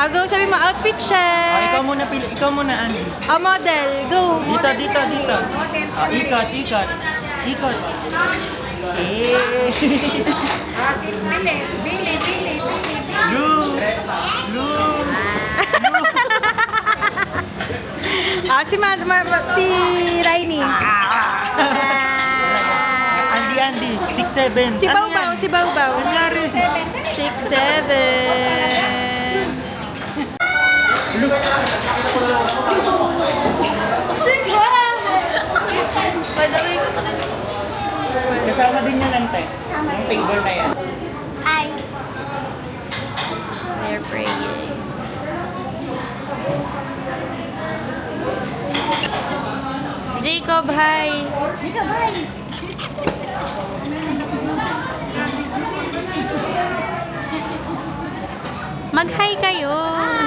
Go, sabi mo, outfit check. Ikaw muna, ikaw muna, Andy. Model, go. Dito. Ikot. Ikot. Bili. Blue. Si Rainy. Andy. 6'7". Si Bawbaw. Nangyari. 6'7". Look. Kasama din yan, Ante. Yung table na yan. Ay. They're praying. Jacob, hi! Mag-hi kayo! Hi!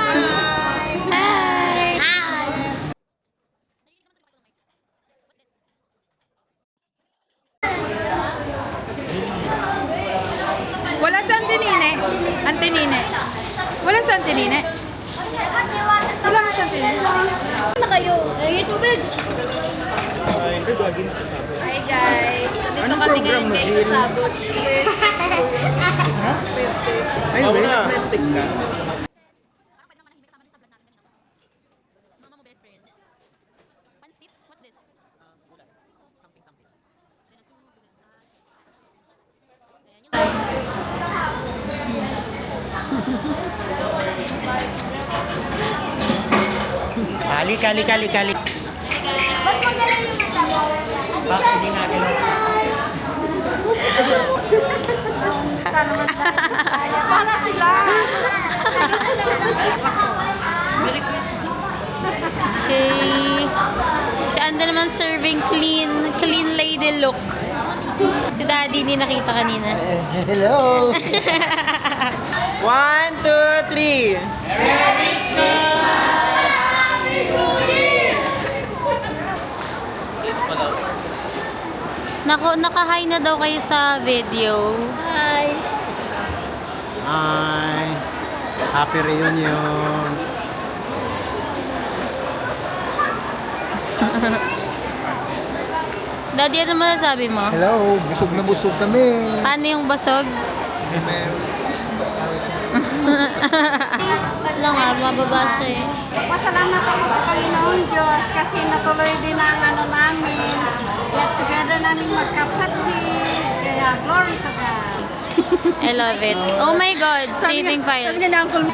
Wala sa Antinine. Wala sa Antinine. Wala sa Antinine. Na kayo? YouTube. Hi guys! Dito kami ngayon guys sa Sabot. Ay, romantic ka. Mama mo best friend. Pansit? What's this? Kali. Ba't magaling yung mata? Hindi natin. Sana naman tayo. Para sila. Okay. Si Anda naman serving clean lady look. Si Daddy hindi nakita kanina. Hello! 1, 2, 3. Naka-hi na daw kayo sa video. Hi. Hi! Happy reunion! Daddy, ano masasabi mo? Hello! Busog na busog kami! Paano yung basog? Lang nga, mababa siya eh. Pasalamat ako sa Panginoon Diyos kasi natuloy din ang ano namin. Get together namin magkapatid. Kaya glory to God. I love it. Oh my God, saving files. Sabi niya na uncle.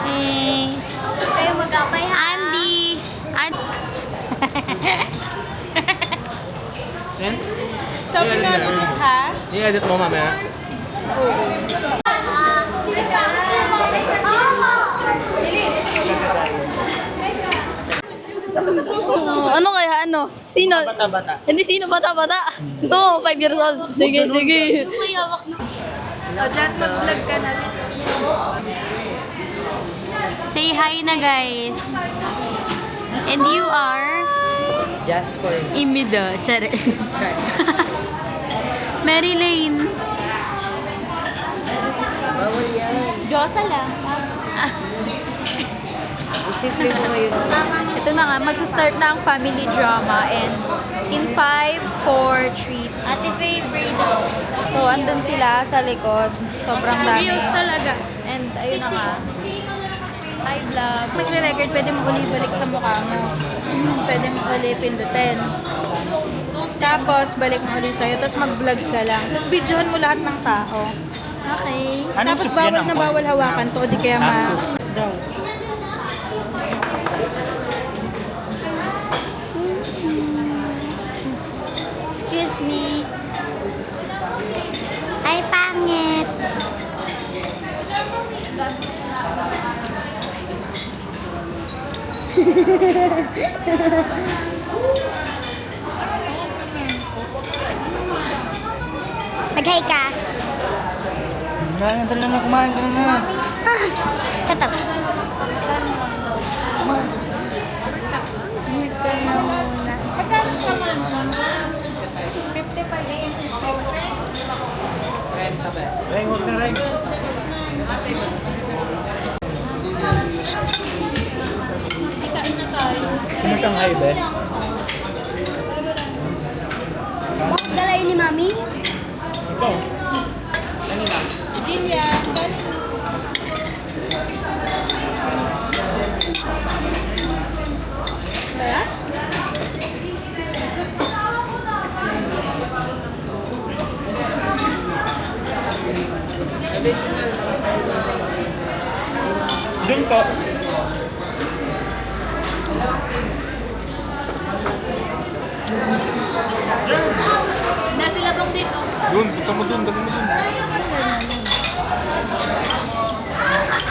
Hey. Kayo magkapay ha? Andy! Sabi nga ulit ha. I-edit mo mamaya. Ano kaya? Ano? Sino? Bata. Hindi sino? Bata-bata. Gusto mo? 5 years old. Sige. Just mag-vlog ka na. Say hi na guys. And you are Just for Imida. Tsare. Mary Lane. Diyosa lang. Simple mo ngayon. Ito na nga, magsa-start na ang family drama and in 5, 4, 3. Ate Faye Freedom. So, andun sila sa likod. Sobrang dami. Views talaga. And ayun na nga. Hi vlog. Magre-record, pwede mo uli balik sa mukha mo. Pwede mo uli pindutin. Tapos, balik mo uli sa'yo. Tapos mag-vlog ka lang. Tapos videohan mo lahat ng tao. Okay. Tapos bawal hawakan to. Di kaya daw. Excuse me. Ay, pangit. Mag-hi ka. Dali na kumain ka na. Katap. Reng, huwag na Reng. Gusto mo Shanghai, be? Dalayin ni Mami. Ikaw. Jillian, kanin. Doon po. Na sila bro dito. Doon, punta mo doon, dali mo doon.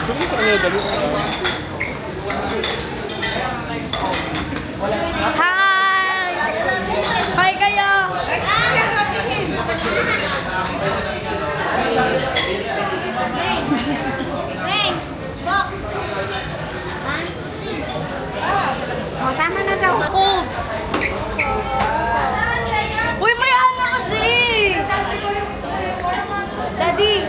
Doon mo sa kanila, dali mo. Hi! Hi kayo! O, tama na daw. Oh, Uy, may ano kasi! Daddy!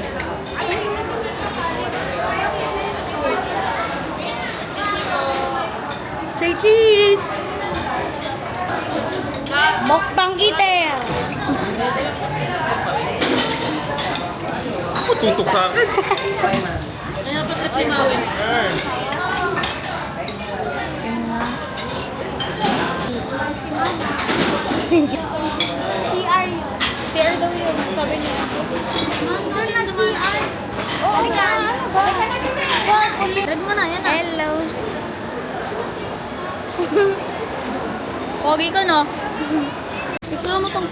Say cheese! Mukbang eater! Ako tutok sa akin. CR yun. Share daw yun, sabi niya. Doon na CR. Oh, halika. Halika na din eh. Red mo na, yan na. Hello. Pogi ko, no? Picture mo tong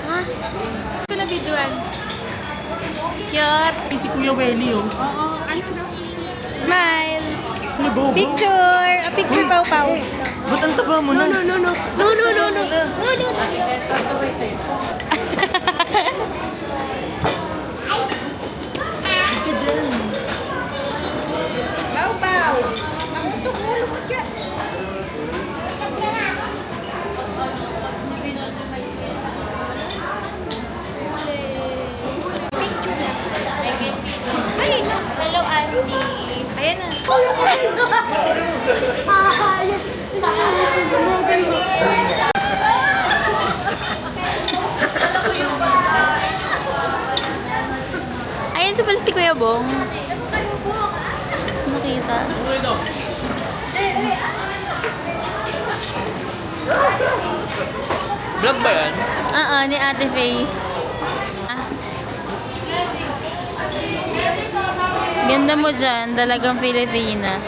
ha? Ito na videoan. Cute! Si Kuya Welly, oh. Smile! Ano, go, go. Picture! A picture, Pau Pau. Ba't ang taba mo na? No. Ika dyan. Pau Pau! Hello, Auntie. Ayan na. Ayun sa pala si Kuya Bong. Nakita. Vlog ba yan? Ni Ate Faye. Ganda mo dyan, dalagang Filipina.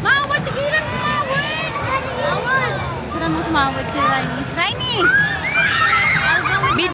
Mawat! Tigilan mo! Mawat! Tara mo sumawat si Rainy. Rainy!